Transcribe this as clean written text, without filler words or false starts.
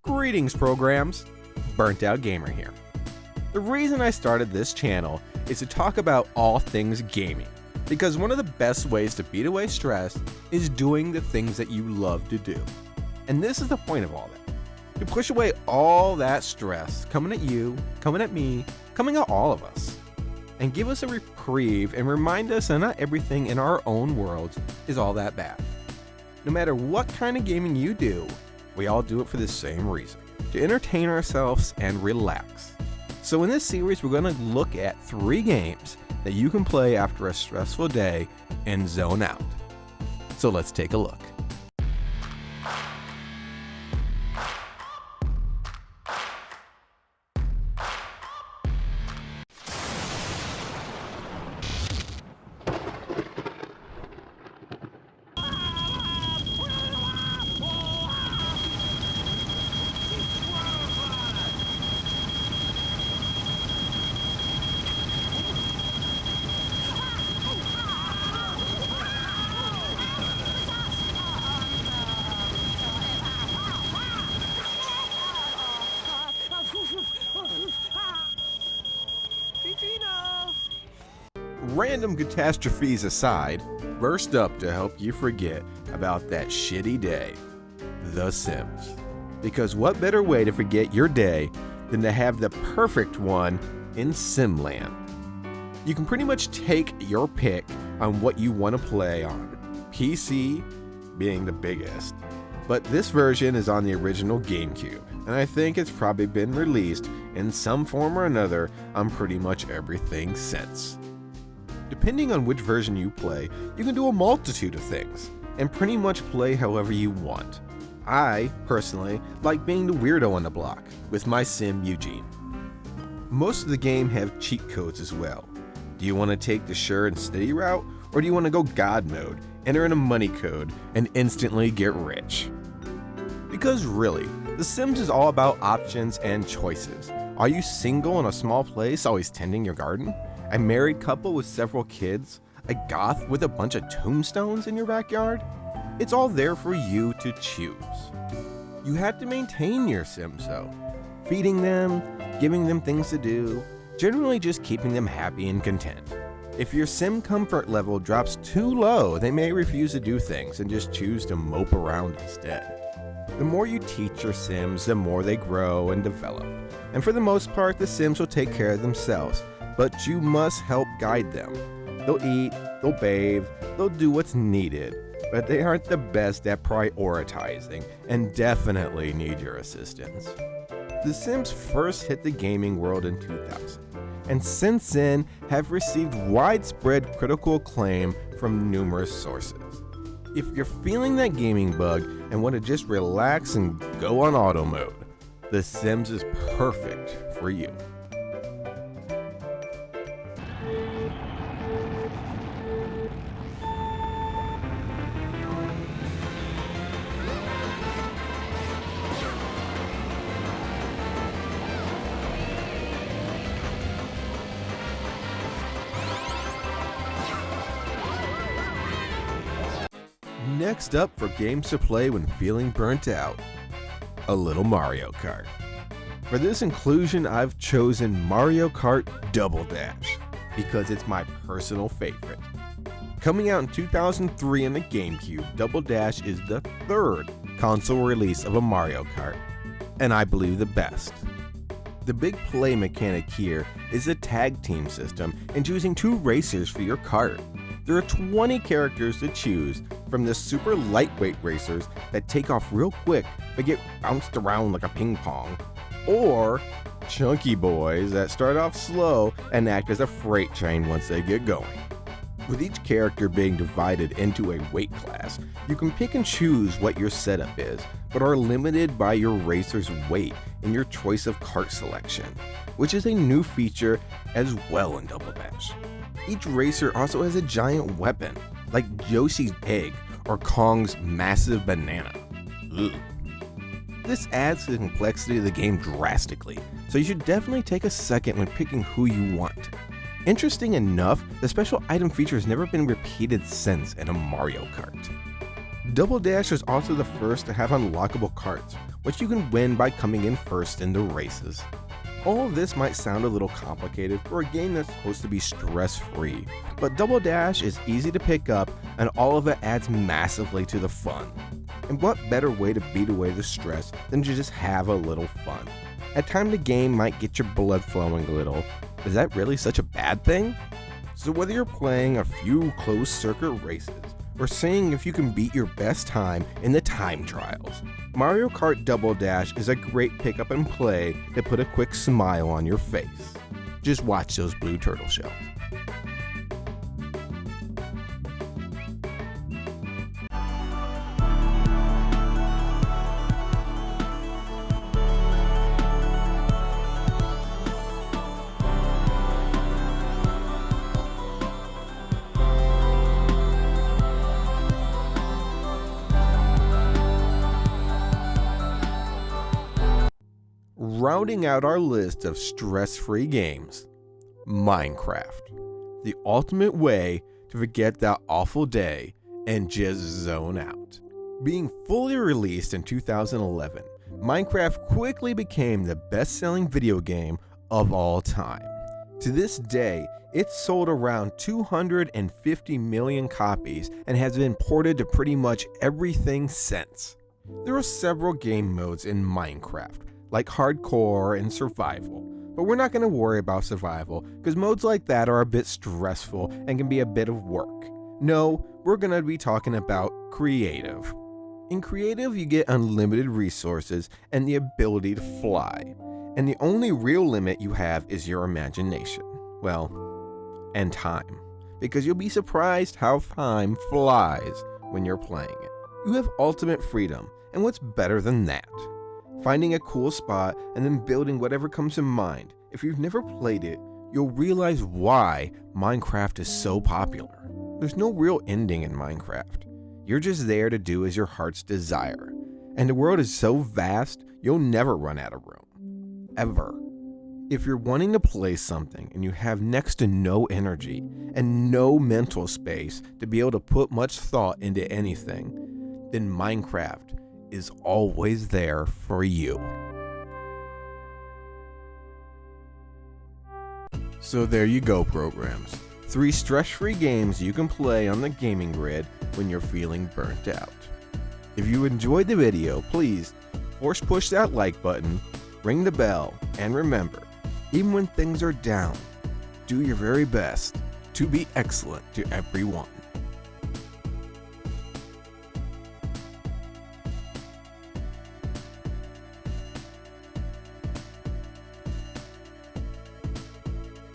Greetings programs, Burnt Out Gamer here. The reason I started this channel is to talk about all things gaming, because one of the best ways to beat away stress is doing the things that you love to do. And this is the point of all that, to push away all that stress coming at you, coming at me, coming at all of us, and give us a reprieve and remind us that not everything in our own worlds is all that bad. No matter what kind of gaming you do, we all do it for the same reason, to entertain ourselves and relax. So in this series, we're going to look at 3 games that you can play after a stressful day and zone out. So let's take a look. Random catastrophes aside, first up to help you forget about that shitty day, The Sims. Because what better way to forget your day than to have the perfect one in Simland? You can pretty much take your pick on what you want to play on, PC being the biggest. But this version is on the original GameCube, and I think it's probably been released in some form or another on pretty much everything since. Depending on which version you play, you can do a multitude of things, and pretty much play however you want. I, personally, like being the weirdo on the block, with my sim Eugene. Most of the game have cheat codes as well. Do you want to take the sure and steady route, or do you want to go God mode, enter in a money code, and instantly get rich? Because really, The Sims is all about options and choices. Are you single in a small place always tending your garden? A married couple with several kids? A goth with a bunch of tombstones in your backyard? It's all there for you to choose. You have to maintain your Sims though, feeding them, giving them things to do, generally just keeping them happy and content. If your Sim comfort level drops too low, they may refuse to do things and just choose to mope around instead. The more you teach your Sims, the more they grow and develop. And for the most part, the Sims will take care of themselves, but you must help guide them. They'll eat, they'll bathe, they'll do what's needed, but they aren't the best at prioritizing and definitely need your assistance. The Sims first hit the gaming world in 2000, and since then have received widespread critical acclaim from numerous sources. If you're feeling that gaming bug and want to just relax and go on auto mode, The Sims is perfect for you. Next up for games to play when feeling burnt out, a little Mario Kart. For this inclusion, I've chosen Mario Kart Double Dash because it's my personal favorite. Coming out in 2003 on the GameCube, Double Dash is the 3rd console release of a Mario Kart, and I believe the best. The big play mechanic here is the tag team system and choosing 2 racers for your kart. There are 20 characters to choose, from the super lightweight racers that take off real quick but get bounced around like a ping pong, or chunky boys that start off slow and act as a freight train once they get going. With each character being divided into a weight class, you can pick and choose what your setup is, but are limited by your racer's weight and your choice of kart selection, which is a new feature as well in Double Dash. Each racer also has a giant weapon, like Yoshi's egg or Kong's massive banana. Ugh. This adds to the complexity of the game drastically, so you should definitely take a second when picking who you want. Interesting enough, the special item feature has never been repeated since in a Mario Kart. Double Dash was also the first to have unlockable carts, which you can win by coming in first in the races. All of this might sound a little complicated for a game that's supposed to be stress-free, but Double Dash is easy to pick up and all of it adds massively to the fun. And what better way to beat away the stress than to just have a little fun? At times the game might get your blood flowing a little. Is that really such a bad thing? So whether you're playing a few closed circuit races or seeing if you can beat your best time in the time trials, Mario Kart Double Dash is a great pick up and play to put a quick smile on your face. Just watch those blue turtle shells. Rounding out our list of stress-free games, Minecraft, the ultimate way to forget that awful day and just zone out. Being fully released in 2011, Minecraft quickly became the best-selling video game of all time. To this day, it's sold around 250 million copies and has been ported to pretty much everything since. There are several game modes in Minecraft, like hardcore and survival, but we're not going to worry about survival because modes like that are a bit stressful and can be a bit of work. No, we're going to be talking about creative. In creative, you get unlimited resources and the ability to fly, and the only real limit you have is your imagination. Well, and time, because you'll be surprised how time flies when you're playing it. You have ultimate freedom, and what's better than that? Finding a cool spot and then building whatever comes in mind. If you've never played it, you'll realize why Minecraft is so popular. There's no real ending in Minecraft. You're just there to do as your heart's desire. And the world is so vast, you'll never run out of room. Ever. If you're wanting to play something and you have next to no energy and no mental space to be able to put much thought into anything, then Minecraft is always there for you. So there you go, programs. 3 stress-free games you can play on the gaming grid when you're feeling burnt out. If you enjoyed the video, please force push that like button, ring the bell, and remember, even when things are down, do your very best to be excellent to everyone.